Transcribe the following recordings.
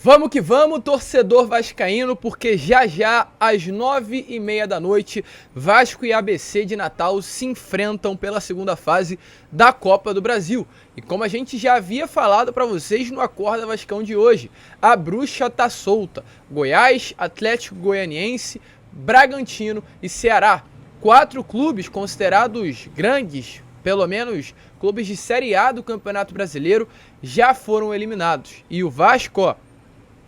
Vamos que vamos, torcedor vascaíno, porque já às 9h30 da noite, Vasco e ABC de Natal se enfrentam pela segunda fase da Copa do Brasil. E como a gente já havia falado para vocês no Acorda Vascão de hoje, a bruxa tá solta. Goiás, Atlético Goianiense, Bragantino e Ceará. 4 clubes considerados grandes, pelo menos clubes de Série A do Campeonato Brasileiro, já foram eliminados. E o Vasco,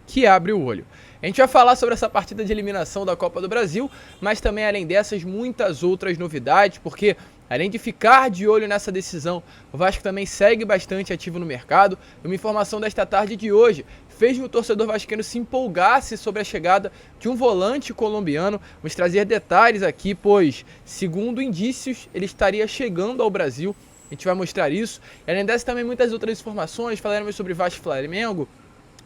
que abre o olho. A gente vai falar sobre essa partida de eliminação da Copa do Brasil, mas também, além dessas, muitas outras novidades, porque além de ficar de olho nessa decisão, o Vasco também segue bastante ativo no mercado. Uma informação desta tarde de hoje fez que o torcedor vascaíno se empolgasse sobre a chegada de um volante colombiano. Vamos trazer detalhes aqui, pois, segundo indícios, ele estaria chegando ao Brasil. A gente vai mostrar isso. E além dessas, também muitas outras informações. Falaremos sobre Vasco e Flamengo.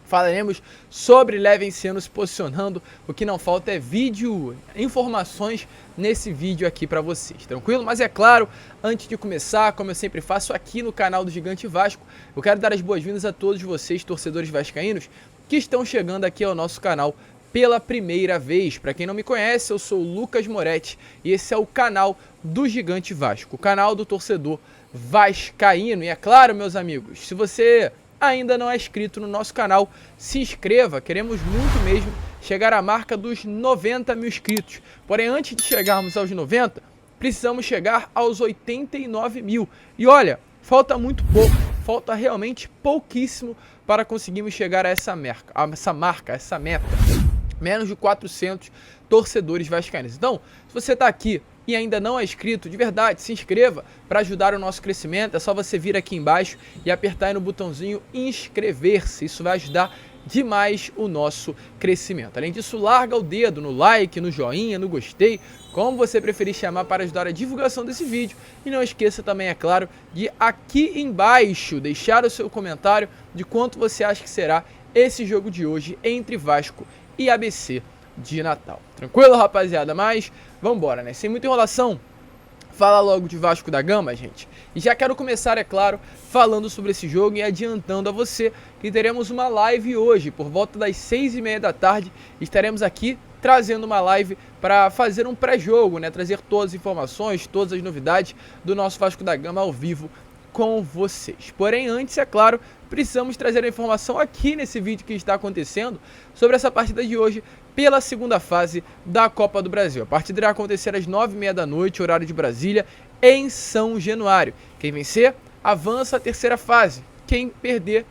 Falaremos sobre Levenciano se posicionando. O que não falta é vídeo, informações nesse vídeo aqui para vocês, tranquilo? Mas é claro, antes de começar, como eu sempre faço aqui no canal do Gigante Vasco, eu quero dar as boas-vindas a todos vocês, torcedores vascaínos, que estão chegando aqui ao nosso canal pela primeira vez. Para quem não me conhece, eu sou o Lucas Moretti e esse é o canal do Gigante Vasco, o canal do torcedor vascaíno. E é claro, meus amigos, se você ainda não é inscrito no nosso canal, se inscreva. Queremos muito mesmo chegar à marca dos 90 mil inscritos. Porém, antes de chegarmos aos 90, precisamos chegar aos 89 mil. E olha, falta muito pouco, falta realmente pouquíssimo para conseguirmos chegar a essa meta. Menos de 400 torcedores vascaínos. Então, se você está aqui e ainda não é inscrito, de verdade, se inscreva para ajudar o nosso crescimento. É só você vir aqui embaixo e apertar aí no botãozinho inscrever-se. Isso vai ajudar demais o nosso crescimento. Além disso, larga o dedo no like, no joinha, no gostei, como você preferir chamar, para ajudar a divulgação desse vídeo. E não esqueça também, é claro, de aqui embaixo deixar o seu comentário de quanto você acha que será esse jogo de hoje entre Vasco e ABC de Natal. Tranquilo, rapaziada? Mas vambora, né? Sem muita enrolação, fala logo de Vasco da Gama, gente. E já quero começar, é claro, falando sobre esse jogo e adiantando a você que teremos uma live hoje, por volta das 6h30 da tarde. Estaremos aqui trazendo uma live para fazer um pré-jogo, né? Trazer todas as informações, todas as novidades do nosso Vasco da Gama ao vivo com vocês. Porém, antes, é claro, precisamos trazer a informação aqui nesse vídeo que está acontecendo sobre essa partida de hoje pela segunda fase da Copa do Brasil. A partida irá acontecer às 9h30 da noite, horário de Brasília, em São Januário. Quem vencer, avança a terceira fase. Quem perder,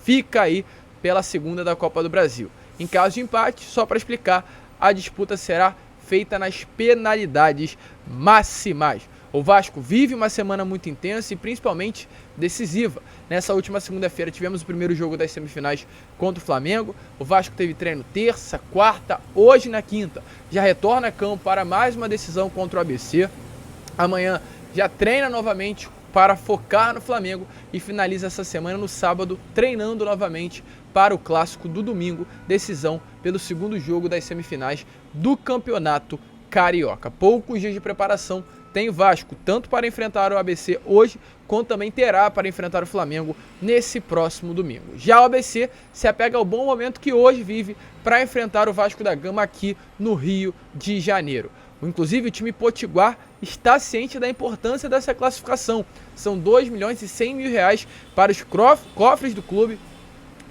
fica aí pela segunda da Copa do Brasil. Em caso de empate, só para explicar, a disputa será feita nas penalidades máximas. O Vasco vive uma semana muito intensa e principalmente decisiva. Nessa última segunda-feira tivemos o primeiro jogo das semifinais contra o Flamengo. O Vasco teve treino terça, quarta, hoje na quinta. Já retorna a campo para mais uma decisão contra o ABC. Amanhã já treina novamente para focar no Flamengo e finaliza essa semana no sábado treinando novamente para o clássico do domingo, decisão pelo segundo jogo das semifinais do Campeonato Carioca. Poucos dias de preparação tem o Vasco, tanto para enfrentar o ABC hoje, quanto também terá para enfrentar o Flamengo nesse próximo domingo. Já o ABC se apega ao bom momento que hoje vive para enfrentar o Vasco da Gama aqui no Rio de Janeiro. Inclusive, o time potiguar está ciente da importância dessa classificação. São R$2.100.000 para os cofres do clube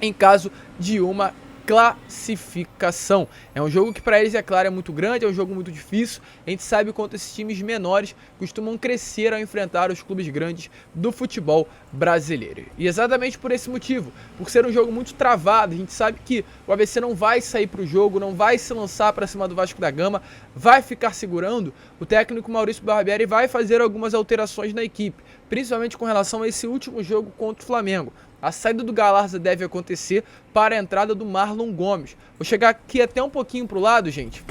em caso de uma classificação. É um jogo que para eles, é claro, é muito grande, é um jogo muito difícil. A gente sabe o quanto esses times menores costumam crescer ao enfrentar os clubes grandes do futebol brasileiro. E exatamente por esse motivo, por ser um jogo muito travado, a gente sabe que o ABC não vai sair para o jogo, não vai se lançar para cima do Vasco da Gama, vai ficar segurando. O técnico Maurício Barbieri vai fazer algumas alterações na equipe, principalmente com relação a esse último jogo contra o Flamengo. A saída do Galarza deve acontecer para a entrada do Marlon Gomes. Vou chegar aqui até um pouquinho para o lado, gente,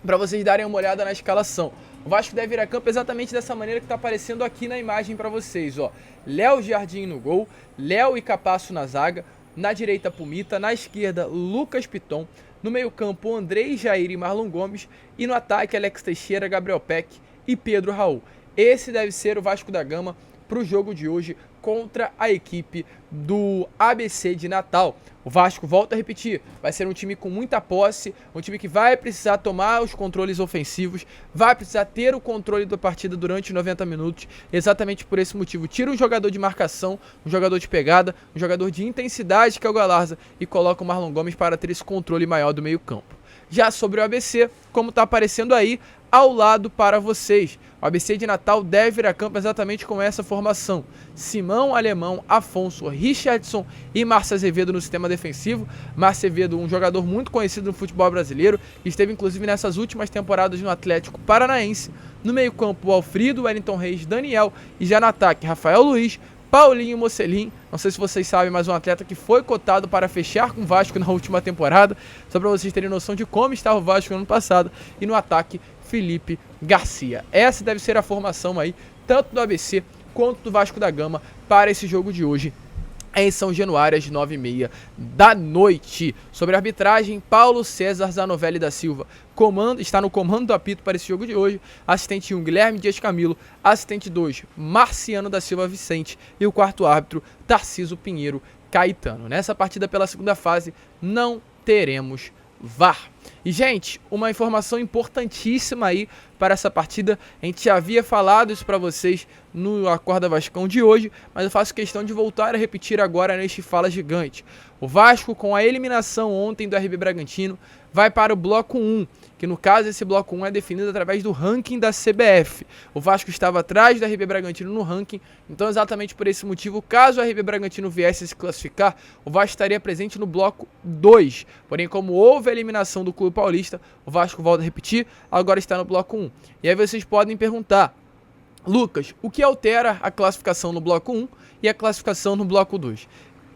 para vocês darem uma olhada na escalação. O Vasco deve ir a campo exatamente dessa maneira que está aparecendo aqui na imagem para vocês. Ó. Léo Jardim no gol, Léo e Capasso na zaga, na direita Pumita, na esquerda Lucas Piton, no meio campo Andrei, Jair e Marlon Gomes, e no ataque Alex Teixeira, Gabriel Peck e Pedro Raul. Esse deve ser o Vasco da Gama para o jogo de hoje contra a equipe do ABC de Natal. O Vasco, volta a repetir, vai ser um time com muita posse, um time que vai precisar tomar os controles ofensivos, vai precisar ter o controle da partida durante 90 minutos, exatamente por esse motivo. Tira um jogador de marcação, um jogador de pegada, um jogador de intensidade, que é o Galarza, e coloca o Marlon Gomes para ter esse controle maior do meio campo. Já sobre o ABC, como está aparecendo aí, ao lado para vocês. O ABC de Natal deve ir a campo exatamente com essa formação: Simão, Alemão, Afonso, Richardson e Márcio Azevedo no sistema defensivo. Márcio Azevedo, um jogador muito conhecido no futebol brasileiro, esteve inclusive nessas últimas temporadas no Atlético Paranaense. No meio campo, o Alfrido, Wellington Reis, Daniel, e já no ataque, Rafael Luiz, Paulinho Mocelin, não sei se vocês sabem, mas um atleta que foi cotado para fechar com o Vasco na última temporada, só para vocês terem noção de como estava o Vasco no ano passado. E no ataque, Felipe Garcia. Essa deve ser a formação aí, tanto do ABC quanto do Vasco da Gama, para esse jogo de hoje em São Januário, às 9h30 da noite. Sobre a arbitragem, Paulo César Zanovelli da Silva está no comando do apito para esse jogo de hoje. Assistente 1, Guilherme Dias Camilo. Assistente 2, Marciano da Silva Vicente. E o quarto árbitro, Tarciso Pinheiro Caetano. Nessa partida pela segunda fase, não teremos VAR. E, gente, uma informação importantíssima aí para essa partida. A gente já havia falado isso para vocês no Acorda Vascão de hoje, mas eu faço questão de voltar a repetir agora neste Fala Gigante. O Vasco, com a eliminação ontem do RB Bragantino, vai para o bloco 1, que no caso esse bloco 1 é definido através do ranking da CBF. O Vasco estava atrás do RB Bragantino no ranking, então exatamente por esse motivo, caso o RB Bragantino viesse a se classificar, o Vasco estaria presente no bloco 2. Porém, como houve a eliminação do Clube Paulista, o Vasco, volta a repetir, agora está no bloco 1. E aí vocês podem perguntar: Lucas, o que altera a classificação no bloco 1 e a classificação no bloco 2?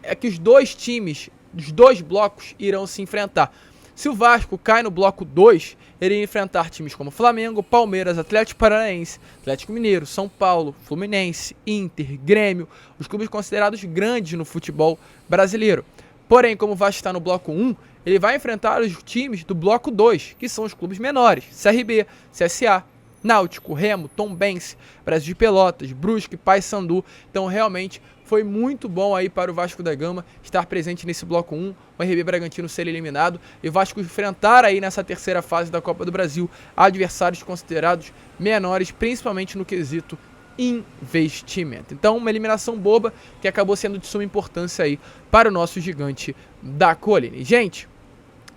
É que os dois times, os dois blocos, irão se enfrentar. Se o Vasco cai no bloco 2, ele iria enfrentar times como Flamengo, Palmeiras, Atlético Paranaense, Atlético Mineiro, São Paulo, Fluminense, Inter, Grêmio, os clubes considerados grandes no futebol brasileiro. Porém, como o Vasco está no bloco 1, ele vai enfrentar os times do bloco 2, que são os clubes menores: CRB, CSA, Náutico, Remo, Tombense, Brasil de Pelotas, Brusque, Paysandu. Então, realmente, foi muito bom aí para o Vasco da Gama estar presente nesse bloco 1, o RB Bragantino ser eliminado e o Vasco enfrentar aí nessa terceira fase da Copa do Brasil adversários considerados menores, principalmente no quesito investimento. Então, uma eliminação boba que acabou sendo de suma importância aí para o nosso gigante da colina. Gente,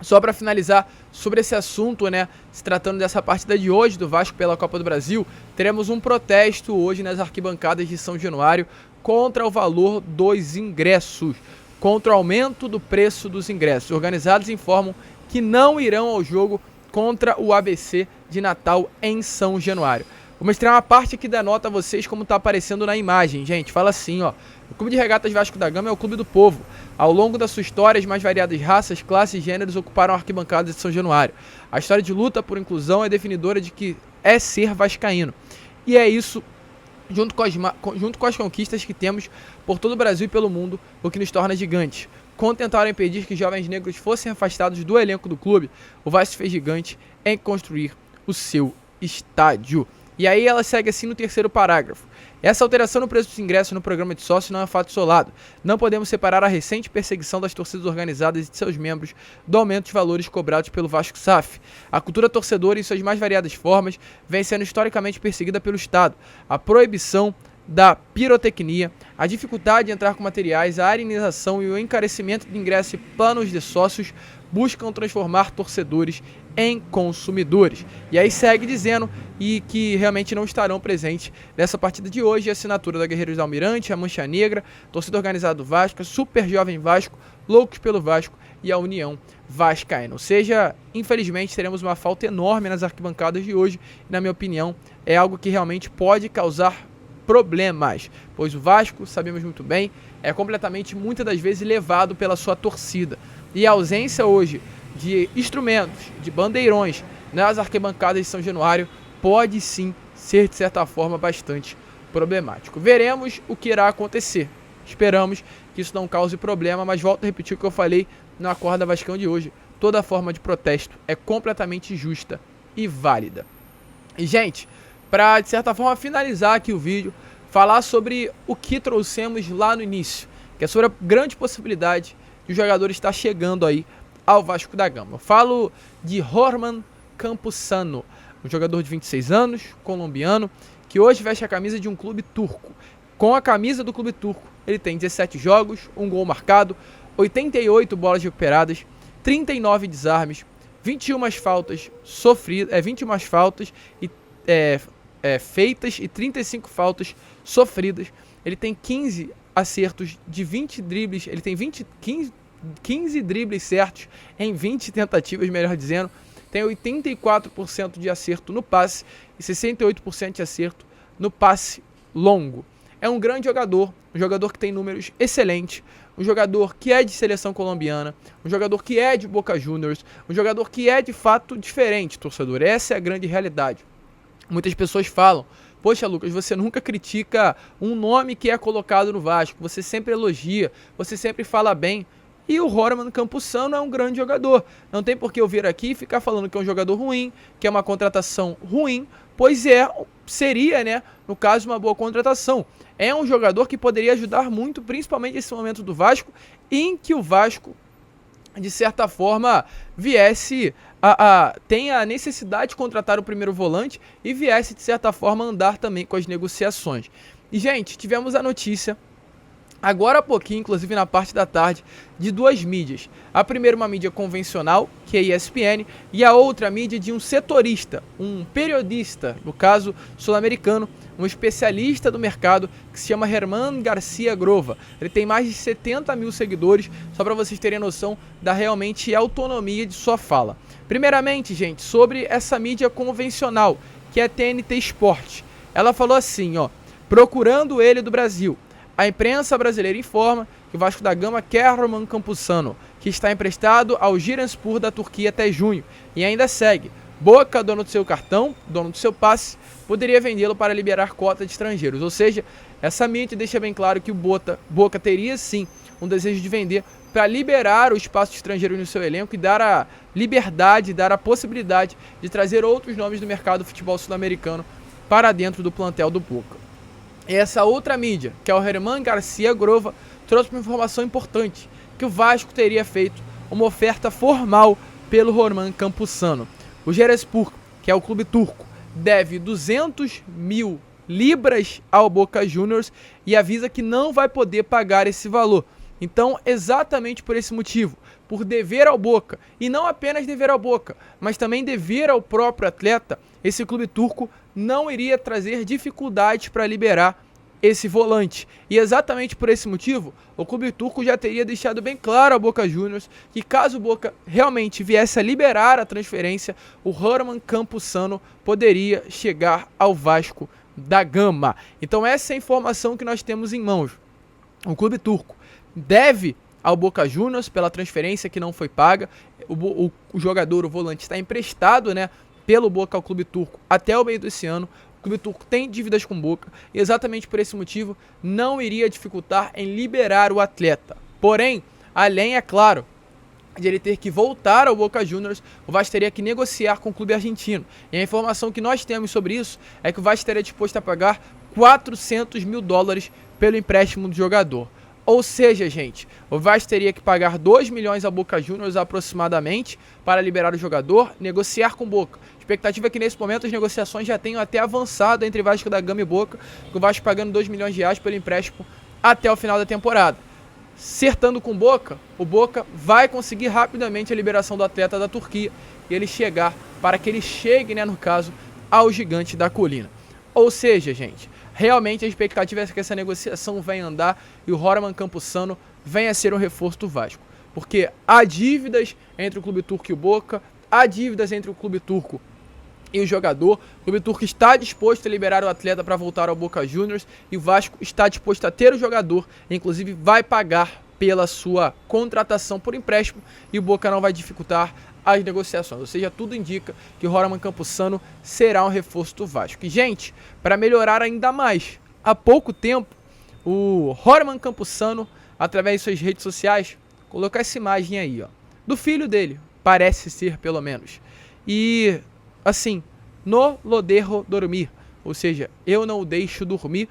só para finalizar sobre esse assunto, né, se tratando dessa partida de hoje do Vasco pela Copa do Brasil, teremos um protesto hoje nas arquibancadas de São Januário contra o valor dos ingressos, contra o aumento do preço dos ingressos. Organizados informam que não irão ao jogo contra o ABC de Natal em São Januário. Vou mostrar uma parte aqui da nota a vocês, como está aparecendo na imagem, gente. Fala assim, ó: o Clube de Regatas Vasco da Gama é o clube do povo. Ao longo da sua história, as mais variadas raças, classes e gêneros ocuparam arquibancadas de São Januário. A história de luta por inclusão é definidora de que é ser vascaíno. E é isso, junto com as conquistas que temos por todo o Brasil e pelo mundo, o que nos torna gigantes. Quando tentaram impedir que jovens negros fossem afastados do elenco do clube, o Vasco fez gigante em construir o seu estádio. E aí ela segue assim no terceiro parágrafo: essa alteração no preço dos ingressos no programa de sócio não é fato isolado. Não podemos separar a recente perseguição das torcidas organizadas e de seus membros do aumento dos valores cobrados pelo Vasco SAF. A cultura torcedora, em suas mais variadas formas, vem sendo historicamente perseguida pelo Estado. A proibição da pirotecnia, a dificuldade de entrar com materiais, a arenização e o encarecimento de ingressos e planos de sócios buscam transformar torcedores em consumidores. E aí segue dizendo e que realmente não estarão presentes nessa partida de hoje: a assinatura da Guerreiros do Almirante, a Mancha Negra, torcida organizada do Vasco, Super Jovem Vasco, Loucos pelo Vasco e a União Vascaína. Ou seja, infelizmente teremos uma falta enorme nas arquibancadas de hoje e, na minha opinião, é algo que realmente pode causar problemas, pois o Vasco, sabemos muito bem, é completamente, muitas das vezes, levado pela sua torcida. E a ausência hoje de instrumentos, de bandeirões nas arquibancadas de São Januário pode sim ser, de certa forma, bastante problemático. Veremos o que irá acontecer. Esperamos que isso não cause problema, mas volto a repetir o que eu falei no Acorda Vascão de hoje: toda forma de protesto é completamente justa e válida. E, gente, para, de certa forma, finalizar aqui o vídeo, falar sobre o que trouxemos lá no início, que é sobre a grande possibilidade de o jogador estar chegando aí ao Vasco da Gama. Eu falo de Horman Campuzano, um jogador de 26 anos, colombiano, que hoje veste a camisa de um clube turco. Com a camisa do clube turco, ele tem 17 jogos, 1 gol marcado, 88 bolas recuperadas, 39 desarmes, 21 faltas sofridas, 21 faltas feitas e 35 faltas sofridas. Ele tem 15 acertos de 20 dribles, ele tem 15 dribles certos em 20 tentativas, melhor dizendo. Tem 84% de acerto no passe e 68% de acerto no passe longo. É um grande jogador, um jogador que tem números excelentes, um jogador que é de seleção colombiana, um jogador que é de Boca Juniors, um jogador que é de fato diferente, torcedor. Essa é a grande realidade. Muitas pessoas falam: poxa, Lucas, você nunca critica um nome que é colocado no Vasco, você sempre elogia, você sempre fala bem. E o Horman Campuzano é um grande jogador. Não tem por que eu vir aqui e ficar falando que é um jogador ruim, que é uma contratação ruim, pois seria, né, no caso, uma boa contratação. É um jogador que poderia ajudar muito, principalmente nesse momento do Vasco, em que o Vasco, de certa forma, viesse tenha a necessidade de contratar o primeiro volante e viesse, de certa forma, andar também com as negociações. E, gente, tivemos a notícia agora há pouquinho, inclusive na parte da tarde, de duas mídias. A primeira, uma mídia convencional, que é a ESPN, e a outra mídia de um setorista, um periodista, no caso sul-americano, um especialista do mercado, que se chama Germán García Grova. Ele tem mais de 70 mil seguidores, só para vocês terem noção da realmente autonomia de sua fala. Primeiramente, gente, sobre essa mídia convencional, que é a TNT Sport. Ela falou assim, ó: procurando ele do Brasil. A imprensa brasileira informa que o Vasco da Gama quer Horman Campuzano, que está emprestado ao Giresunspor da Turquia até junho. E ainda segue: Boca, dono do seu cartão, dono do seu passe, poderia vendê-lo para liberar cota de estrangeiros. Ou seja, essa mídia deixa bem claro que o Boca teria sim um desejo de vender para liberar o espaço de estrangeiros no seu elenco e dar a liberdade, dar a possibilidade de trazer outros nomes do mercado do futebol sul-americano para dentro do plantel do Boca. E essa outra mídia, que é o Germán García Grova, trouxe uma informação importante, que o Vasco teria feito uma oferta formal pelo Horman Campuzano. O Giresunspor, que é o clube turco, deve 200 mil libras ao Boca Juniors e avisa que não vai poder pagar esse valor. Então, exatamente por esse motivo, por dever ao Boca, e não apenas dever ao Boca, mas também dever ao próprio atleta, esse clube turco não iria trazer dificuldades para liberar esse volante. E exatamente por esse motivo, o clube turco já teria deixado bem claro ao Boca Juniors que caso o Boca realmente viesse a liberar a transferência, o Horman Campuzano poderia chegar ao Vasco da Gama. Então essa é a informação que nós temos em mãos. O clube turco deve ao Boca Juniors pela transferência que não foi paga. O jogador, o volante, está emprestado, né, pelo Boca ao clube turco até o meio desse ano. O clube turco tem dívidas com o Boca e exatamente por esse motivo não iria dificultar em liberar o atleta. Porém, além, é claro, de ele ter que voltar ao Boca Juniors, o Vasco teria que negociar com o clube argentino. E a informação que nós temos sobre isso é que o Vasco estaria disposto a pagar 400 mil dólares pelo empréstimo do jogador. Ou seja, gente, o Vasco teria que pagar 2 milhões ao Boca Juniors aproximadamente para liberar o jogador, negociar com o Boca. A expectativa é que nesse momento as negociações já tenham até avançado entre Vasco da Gama e Boca, com o Vasco pagando 2 milhões de reais pelo empréstimo até o final da temporada. Acertando com o Boca vai conseguir rapidamente a liberação do atleta da Turquia e ele chegar, para que ele chegue, né, no caso, ao Gigante da Colina. Ou seja, gente, realmente a expectativa é que essa negociação venha andar e o Horman Campuzano venha a ser um reforço do Vasco. Porque há dívidas entre o clube turco e o Boca, há dívidas entre o clube turco e o jogador. O clube turco está disposto a liberar o atleta para voltar ao Boca Juniors e o Vasco está disposto a ter o jogador, inclusive vai pagar pela sua contratação por empréstimo e o Boca não vai dificultar as negociações. Ou seja, tudo indica que o Horman Campuzano será um reforço do Vasco. E, gente, para melhorar ainda mais, há pouco tempo, o Horman Campuzano, através de suas redes sociais, colocou essa imagem aí, ó, do filho dele, parece ser pelo menos. E, assim, no lo dejo dormir, ou seja, eu não o deixo dormir.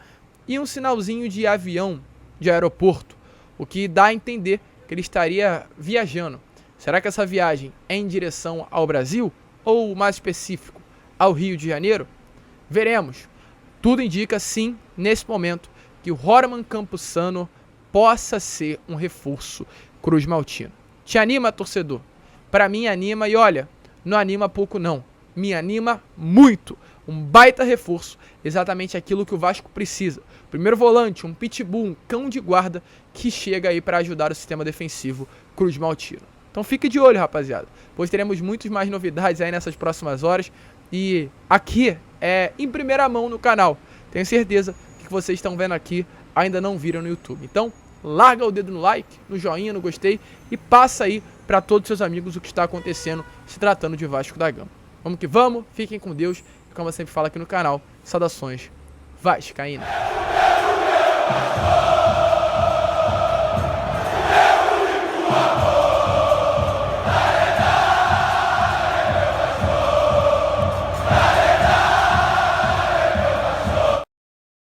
e um sinalzinho de avião de aeroporto, o que dá a entender que ele estaria viajando. Será que essa viagem é em direção ao Brasil ou, mais específico, ao Rio de Janeiro? Veremos. Tudo indica, sim, nesse momento, que o Roraman Campuzano possa ser um reforço cruzmaltino. Te anima, torcedor? Para mim anima e olha, não anima pouco não. Me anima muito. Um baita reforço, exatamente aquilo que o Vasco precisa. Primeiro volante, um pitbull, um cão de guarda que chega aí para ajudar o sistema defensivo cruzmaltino. Então fique de olho, rapaziada, pois teremos muitas mais novidades aí nessas próximas horas. E aqui é em primeira mão no canal. Tenho certeza que vocês estão vendo aqui, ainda não viram no YouTube. Então larga o dedo no like, no joinha, no gostei e passa aí para todos os seus amigos o que está acontecendo se tratando de Vasco da Gama. Vamos que vamos, fiquem com Deus. E como eu sempre falo aqui no canal, saudações vascaínas.